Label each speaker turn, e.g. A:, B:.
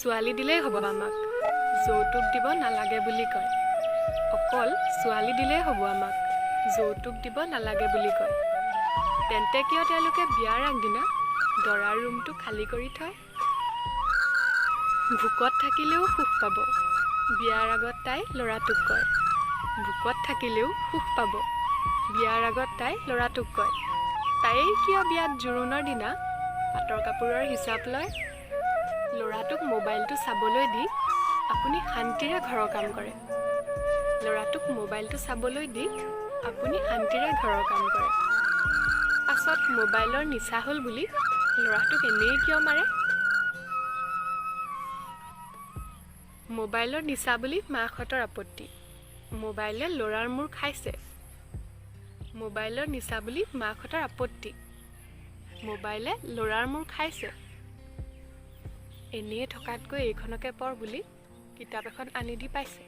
A: ছোৱালী দিলেই হ'ব আমাক, যৌতুক দিব নালাগে বুলি কয়। অকল ছোৱালী দিলেই হ'ব আমাক, যৌতুক দিব নালাগে বুলি কয়। তেন্তে কিয় তেওঁলোকে বিয়াৰ আগদিনা দৰাৰ ৰুমটো খালী কৰি থয়? ভোকত থাকিলেও সুখ পাব, বিয়াৰ আগত তাই ল'ৰাটোক কয়। ভোকত থাকিলেও সুখ পাব, বিয়াৰ আগত তাই ল'ৰাটোক কয়। তাইৰ কিয় বিয়াত জোৰোণৰ দিনা পাটৰ কাপোৰৰ হিচাপ লয়? ল'ৰাটোক মোবাইলটো চাবলৈ দি আপুনি শান্তিৰে ঘৰৰ কাম কৰে। ল'ৰাটোক মোবাইলটো চাবলৈ দি আপুনি শান্তিৰে ঘৰৰ কাম কৰে। পাছত মোবাইলৰ নিচা হ'ল বুলি ল'ৰাটোক এনেই কিয় মাৰে? মোবাইলৰ নিচা বুলি মাকহঁতৰ আপত্তি, মোবাইলে ল'ৰাৰ মূৰ খাইছে। মোবাইলৰ নিচা বুলি মাকহঁতৰ আপত্তি, মোবাইলে ল'ৰাৰ মূৰ খাইছে। এনেয়ে থকাতকৈ এইখনকে পঢ় বুলি কিতাপ এখন আনি দি পাইছে।